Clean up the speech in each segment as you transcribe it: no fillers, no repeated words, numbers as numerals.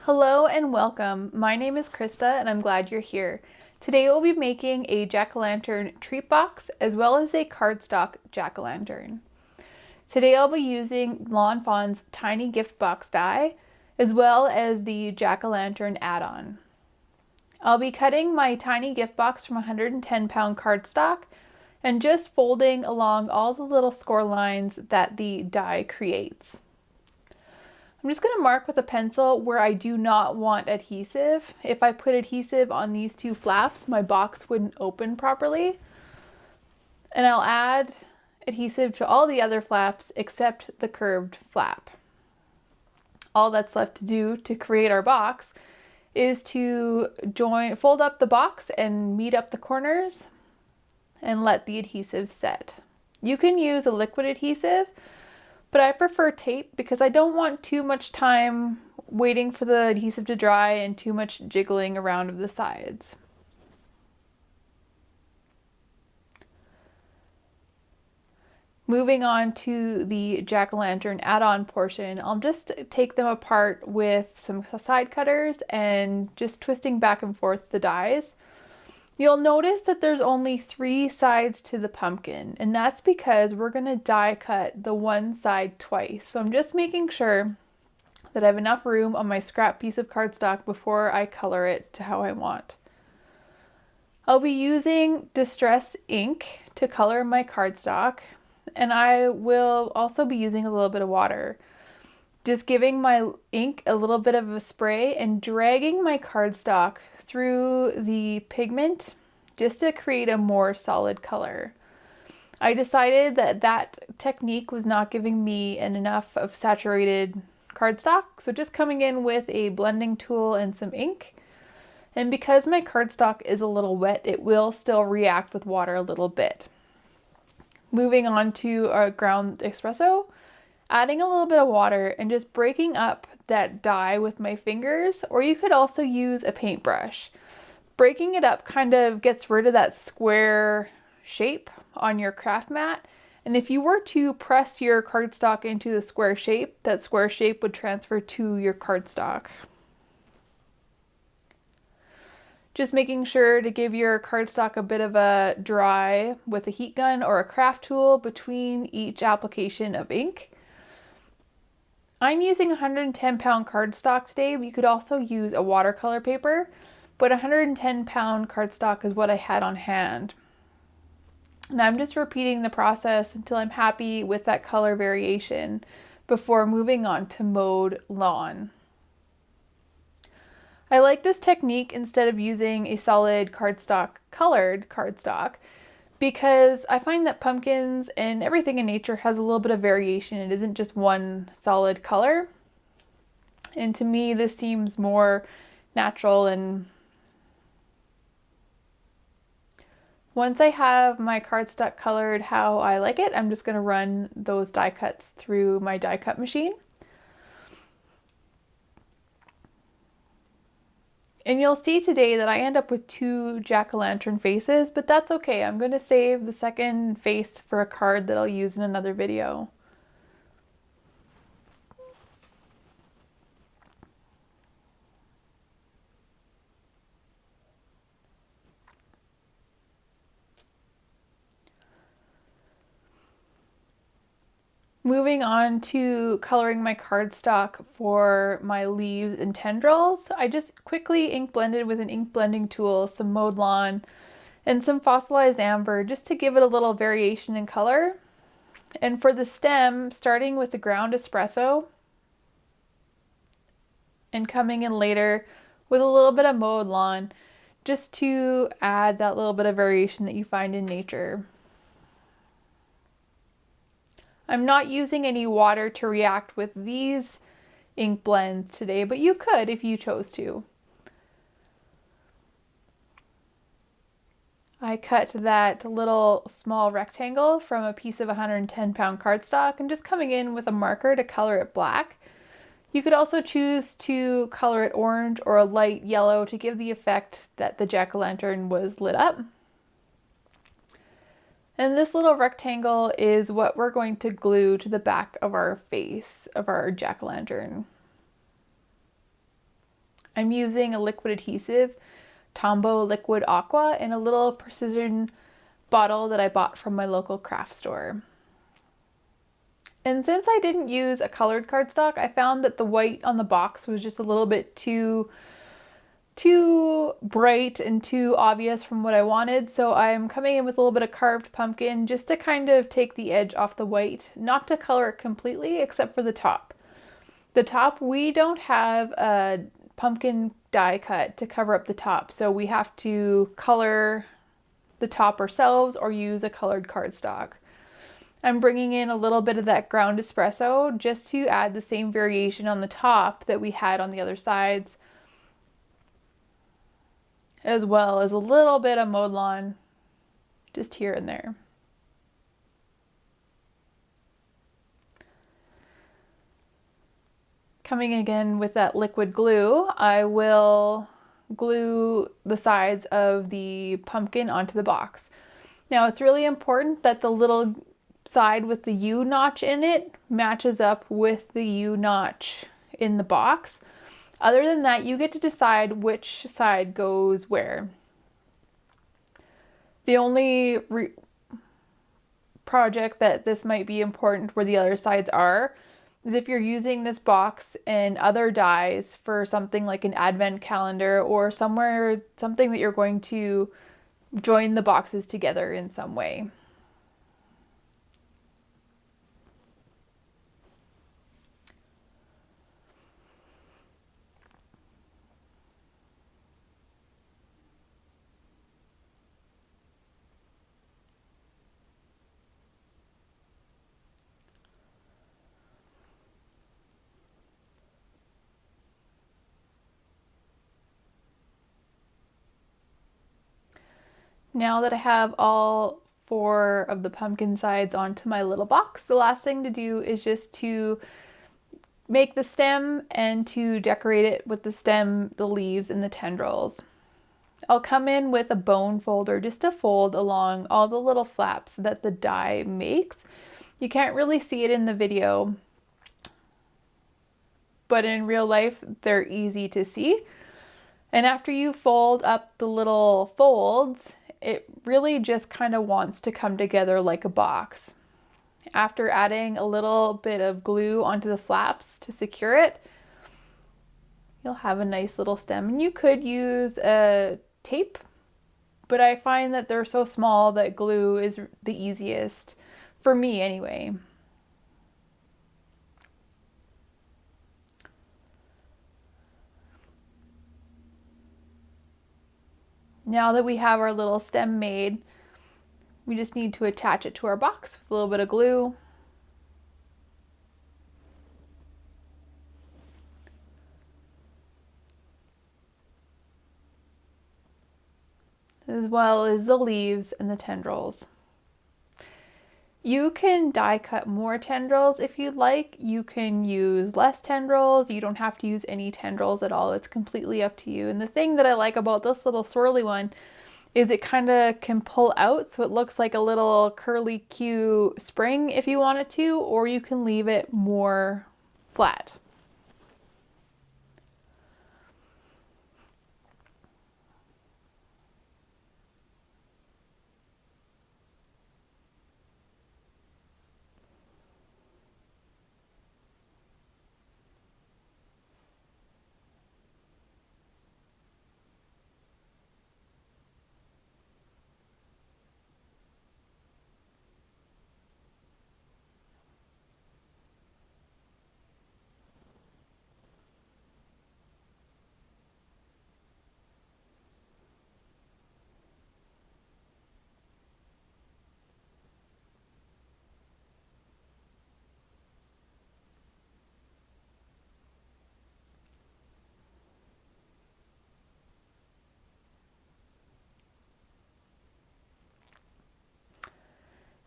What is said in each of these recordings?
Hello and welcome. My name is Krista and I'm glad you're here. Today we'll be making a jack-o'-lantern treat box as well as a cardstock jack-o'-lantern. Today I'll be using Lawn Fawn's tiny gift box die as well as the jack-o'-lantern add-on. I'll be cutting my tiny gift box from 110-pound cardstock and just folding along all the little score lines that the die creates. I'm just going to mark with a pencil where I do not want adhesive. If I put adhesive on these two flaps, my box wouldn't open properly. And I'll add adhesive to all the other flaps except the curved flap. All that's left to do to create our box is to fold up the box and meet up the corners and let the adhesive set. You can use a liquid adhesive, but I prefer tape because I don't want too much time waiting for the adhesive to dry and too much jiggling around of the sides. Moving on to the jack-o'-lantern add-on portion, I'll just take them apart with some side cutters and just twisting back and forth the dies. You'll notice that there's only 3 sides to the pumpkin, and that's because we're going to die cut the one side twice. So I'm just making sure that I have enough room on my scrap piece of cardstock before I color it to how I want. I'll be using Distress ink to color my cardstock, and I will also be using a little bit of water. Just giving my ink a little bit of a spray and dragging my cardstock through the pigment just to create a more solid color. I decided that technique was not giving me enough of saturated cardstock, so just coming in with a blending tool and some ink. And because my cardstock is a little wet, it will still react with water a little bit. Moving on to our ground espresso, adding a little bit of water and just breaking up that dye with my fingers, or you could also use a paintbrush. Breaking it up kind of gets rid of that square shape on your craft mat, and if you were to press your cardstock into the square shape, that square shape would transfer to your cardstock. Just making sure to give your cardstock a bit of a dry with a heat gun or a craft tool between each application of ink. I'm using 110-pound cardstock today, but you could also use a watercolor paper, but 110-pound cardstock is what I had on hand. And I'm just repeating the process until I'm happy with that color variation before moving on to mode lawn. I like this technique instead of using a solid cardstock, colored cardstock, because I find that pumpkins and everything in nature has a little bit of variation. It isn't just one solid color. And to me, this seems more natural. And once I have my cardstock colored how I like it, I'm just going to run those die cuts through my die cut machine. And you'll see today that I end up with 2 jack-o'-lantern faces, but that's okay. I'm going to save the second face for a card that I'll use in another video. Moving on to coloring my cardstock for my leaves and tendrils, I just quickly ink blended with an ink blending tool, some mowed lawn, and some fossilized amber just to give it a little variation in color. And for the stem, starting with the ground espresso and coming in later with a little bit of mowed lawn just to add that little bit of variation that you find in nature. I'm not using any water to react with these ink blends today, but you could if you chose to. I cut that little small rectangle from a piece of 110-pound cardstock and just coming in with a marker to color it black. You could also choose to color it orange or a light yellow to give the effect that the jack-o'-lantern was lit up. And this little rectangle is what we're going to glue to the back of our face of our jack-o'-lantern. I'm using a liquid adhesive, Tombow Liquid Aqua, in a little precision bottle that I bought from my local craft store. And since I didn't use a colored cardstock, I found that the white on the box was just a little bit too bright and too obvious from what I wanted. So I'm coming in with a little bit of carved pumpkin just to kind of take the edge off the white, not to color it completely except for the top. The top, we don't have a pumpkin die cut to cover up the top, so we have to color the top ourselves or use a colored cardstock. I'm bringing in a little bit of that ground espresso just to add the same variation on the top that we had on the other sides, as well as a little bit of mowed lawn just here and there. Coming again with that liquid glue, I will glue the sides of the pumpkin onto the box. Now it's really important that the little side with the U notch in it matches up with the U notch in the box. Other than that, you get to decide which side goes where. The only project that this might be important where the other sides are is if you're using this box and other dies for something like an advent calendar or something that you're going to join the boxes together in some way. Now that I have all 4 of the pumpkin sides onto my little box, the last thing to do is just to make the stem and to decorate it with the stem, the leaves, and the tendrils. I'll come in with a bone folder just to fold along all the little flaps that the die makes. You can't really see it in the video, but in real life, they're easy to see. And after you fold up the little folds, it really just kind of wants to come together like a box. After adding a little bit of glue onto the flaps to secure it, you'll have a nice little stem. And you could use a tape, but I find that they're so small that glue is the easiest, for me anyway. Now that we have our little stem made, we just need to attach it to our box with a little bit of glue. As well as the leaves and the tendrils. You can die cut more tendrils if you'd like. You can use less tendrils. You don't have to use any tendrils at all. It's completely up to you. And the thing that I like about this little swirly one is it kind of can pull out, so it looks like a little curly Q spring if you wanted to, or you can leave it more flat.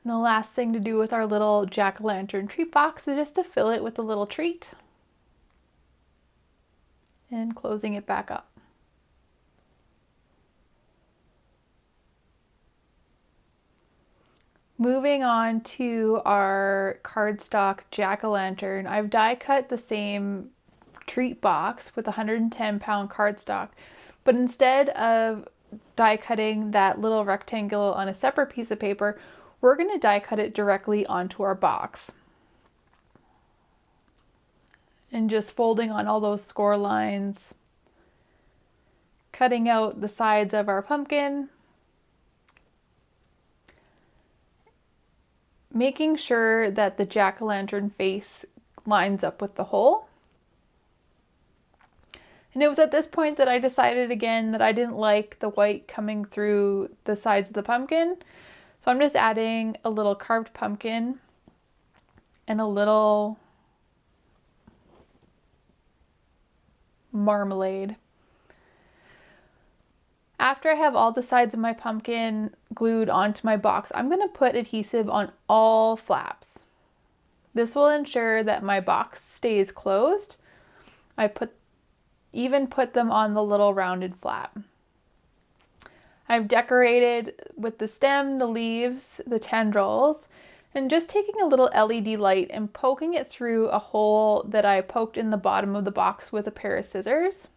And the last thing to do with our little jack-o'-lantern treat box is just to fill it with a little treat and closing it back up. Moving on to our cardstock jack-o'-lantern, I've die cut the same treat box with 110-pound cardstock, but instead of die cutting that little rectangle on a separate piece of paper, we're going to die cut it directly onto our box. And just folding on all those score lines, cutting out the sides of our pumpkin, making sure that the jack-o'-lantern face lines up with the hole. And it was at this point that I decided again that I didn't like the white coming through the sides of the pumpkin. So I'm just adding a little carved pumpkin and a little marmalade. After I have all the sides of my pumpkin glued onto my box, I'm going to put adhesive on all flaps. This will ensure that my box stays closed. I even put them on the little rounded flap. I've decorated with the stem, the leaves, the tendrils, and just taking a little LED light and poking it through a hole that I poked in the bottom of the box with a pair of scissors.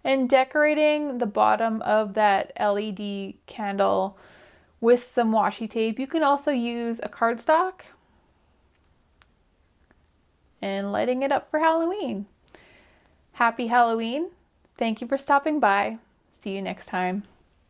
And decorating the bottom of that LED candle with some washi tape. You can also use a cardstock and lighting it up for Halloween. Happy Halloween. Thank you for stopping by. See you next time.